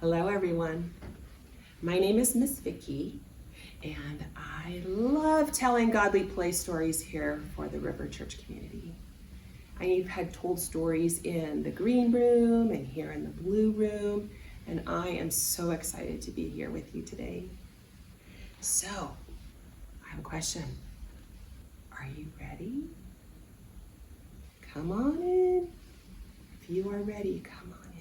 Hello everyone. My name is Miss Vicki and I love telling godly play stories here for the River Church community. I've had told stories in the green room and here in the blue room, and I am so excited to be here with you today. So, I have a question. Are you ready? Come on in. If you are ready, come on in.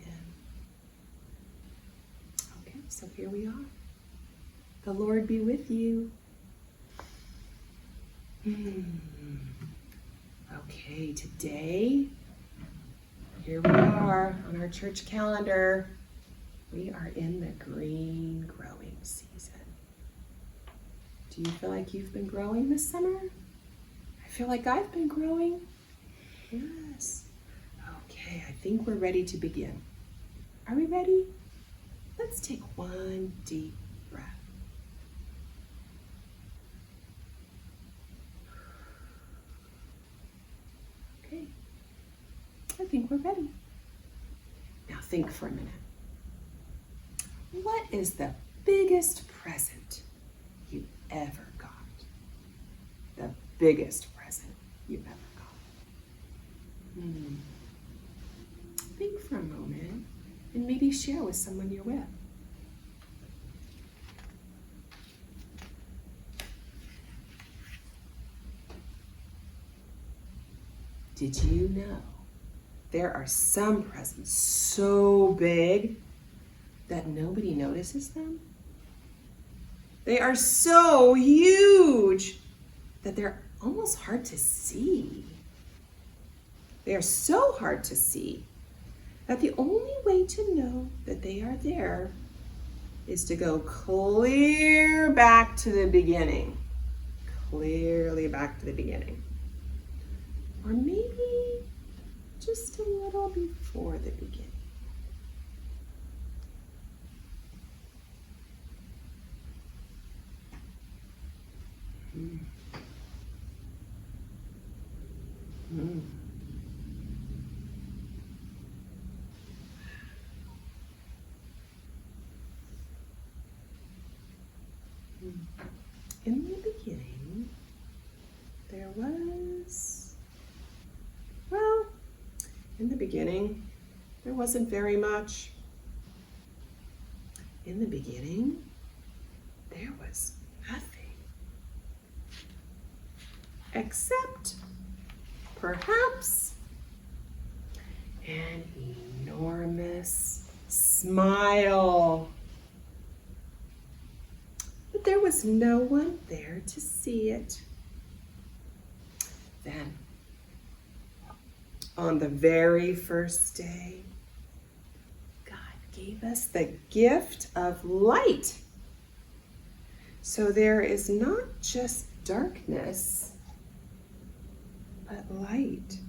Okay, so here we are. The Lord be with you. Okay, today, here we are on our church calendar. We are in the green growing season. Do you feel like you've been growing this summer? I feel like I've been growing. Yes. Okay, I think we're ready to begin. Are we ready? Let's take one deep breath. Okay, I think we're ready. Now think for a minute. What is the biggest present you ever got? The biggest present you've ever got. Think for a moment and maybe share with someone you're with. Did you know there are some presents so big that nobody notices them? They are so huge that they're almost hard to see. They are so hard to see that the only way to know that they are there is to go clear back to the beginning. Clearly back to the beginning. Or maybe just a little before the beginning. In the beginning, there wasn't very much. In the beginning, there was nothing. Except, perhaps, an enormous smile. But there was no one there to see it. Then, on the very first day, God gave us the gift of light. So there is not just darkness, but light.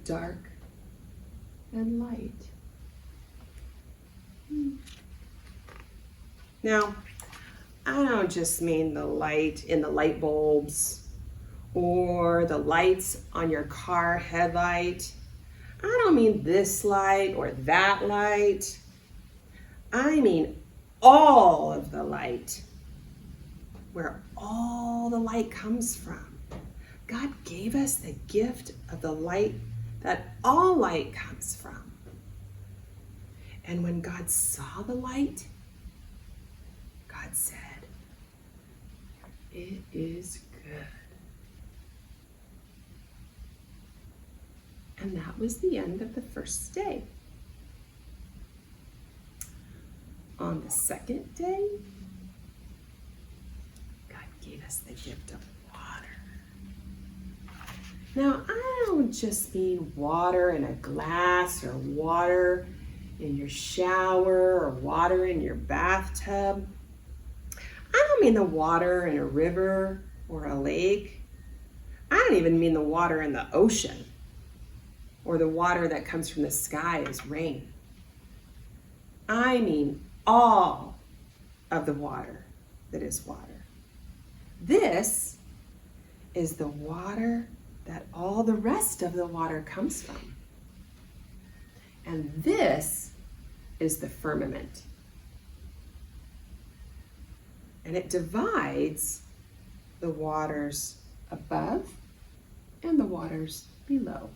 Dark and light. Now, I don't just mean the light in the light bulbs or the lights on your car headlight. I don't mean this light or that light. I mean all of the light, where all the light comes from. God gave us the gift of the light that all light comes from. And when God saw the light, God said, "It is good." And that was the end of the first day. On the second day, God gave us the gift of water. Now, I don't just mean water in a glass or water in your shower or water in your bathtub. I don't mean the water in a river or a lake. I don't even mean the water in the ocean or the water that comes from the sky as rain. I mean all of the water that is water. This is the water that all the rest of the water comes from. And this is the firmament. And it divides the waters above and the waters below.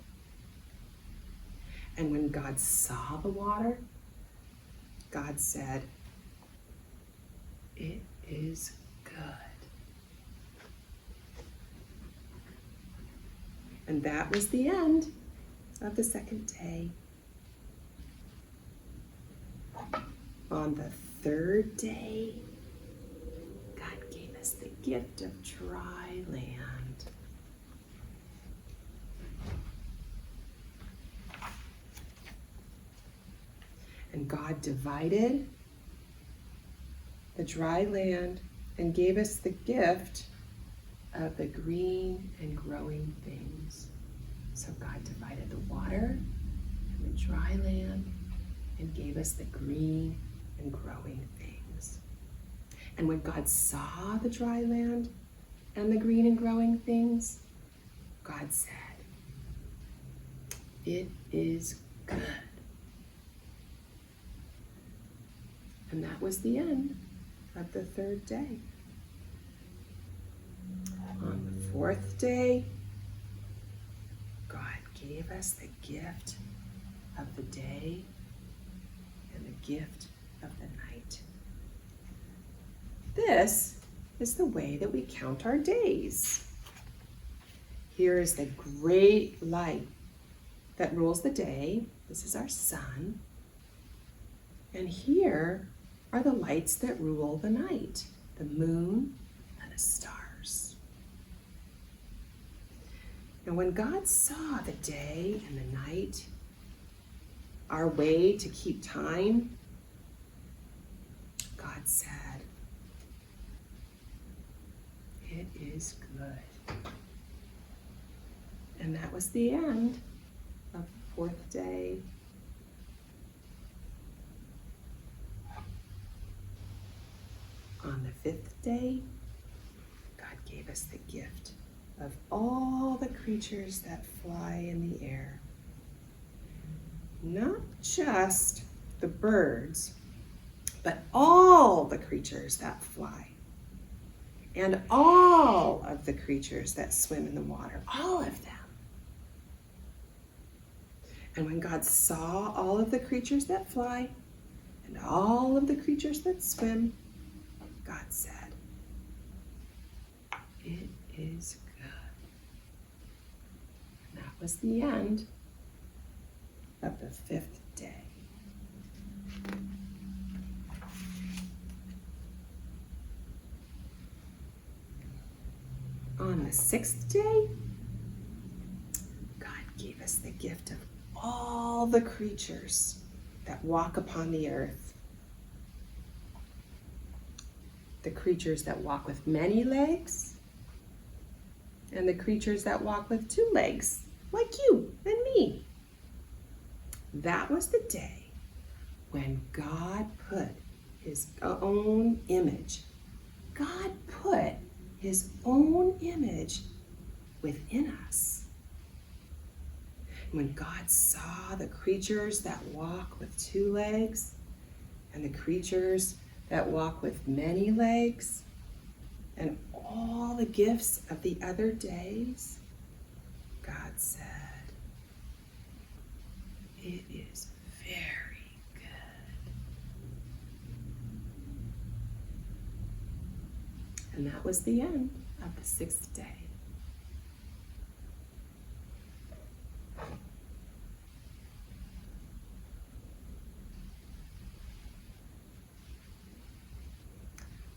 And when God saw the water, God said, "It is good." And that was the end of the second day. On the third day, God gave us the gift of dry land. And God divided the dry land and gave us the gift of the green and growing things. So God divided the water and the dry land and gave us the green and growing things. And when God saw the dry land and the green and growing things, God said, "It is good." And that was the end of the third day. On the fourth day, God gave us the gift of the day and the gift of the night. This is the way that we count our days. Here is the great light that rules the day. This is our sun. And here are the lights that rule the night, the moon and the stars. And when God saw the day and the night, our way to keep time, God said, "It is good." And that was the end of the fourth day. On the fifth day, God gave us the gift of all the creatures that fly in the air. Not just the birds, but all the creatures that fly. And all of the creatures that swim in the water, all of them. And when God saw all of the creatures that fly and all of the creatures that swim, God said, "It is good." And that was the end of the fifth day. On the sixth day, God gave us the gift of all the creatures that walk upon the earth. The creatures that walk with many legs, and the creatures that walk with 2 legs, like you and me. That was the day when God put his own image. God put his own image within us. When God saw the creatures that walk with 2 legs and the creatures that walk with many legs and all the gifts of the other days, God said, "It is very good." And that was the end of the 6th day.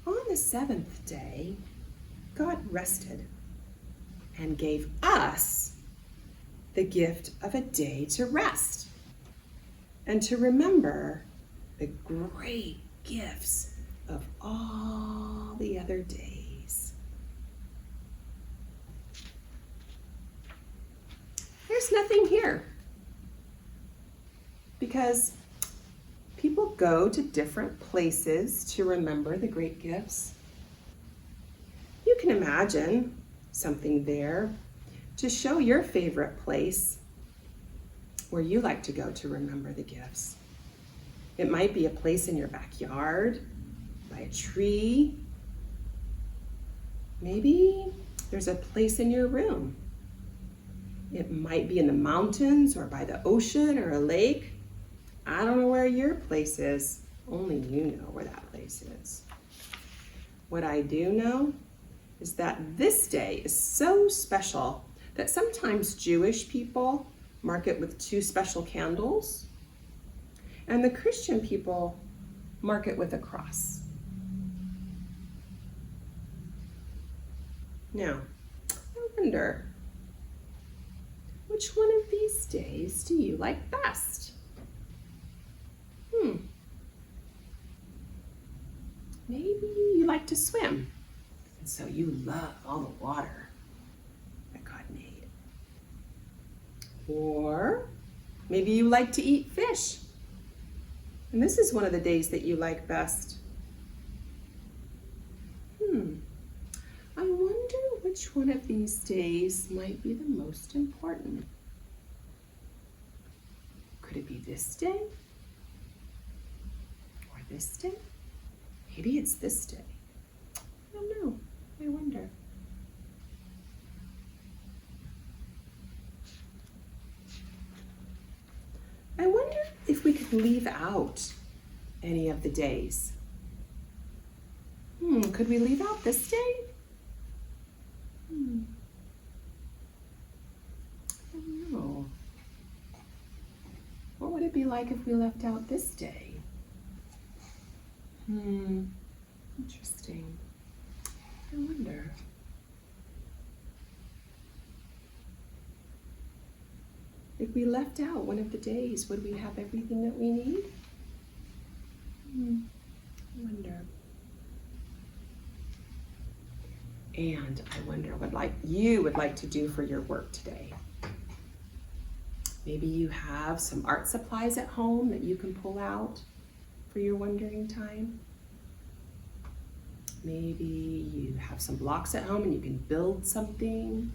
On the 7th day, God rested and gave us the gift of a day to rest and to remember the great gifts of all the other days. There's nothing here because people go to different places to remember the great gifts. You can imagine something there to show your favorite place where you like to go to remember the gifts. It might be a place in your backyard, by a tree. Maybe there's a place in your room. It might be in the mountains or by the ocean or a lake. I don't know where your place is. Only you know where that place is. What I do know is that this day is so special that sometimes Jewish people mark it with 2 special candles, and the Christian people mark it with a cross. Now, I wonder, which one of these days do you like best? Maybe you like to swim, and so you love all the water that God made. Or maybe you like to eat fish, and this is one of the days that you like best. I wonder which one of these days might be the most important. Could it be this day? Or this day? Maybe it's this day. I don't know. I wonder. I wonder if we could leave out any of the days. Could we leave out this day? I don't know. What would it be like if we left out this day? Interesting. I wonder. If we left out one of the days, would we have everything that we need? I wonder. And I wonder what you would like to do for your work today. Maybe you have some art supplies at home that you can pull out for your wondering time. Maybe you have some blocks at home and you can build something.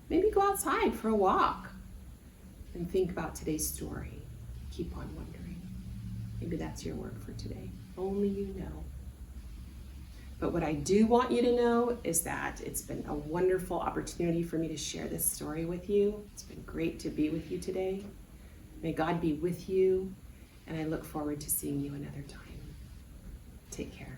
Maybe go outside for a walk and think about today's story. Keep on wondering. Maybe that's your work for today. Only you know. But what I do want you to know is that it's been a wonderful opportunity for me to share this story with you. It's been great to be with you today. May God be with you, and I look forward to seeing you another time. Take care.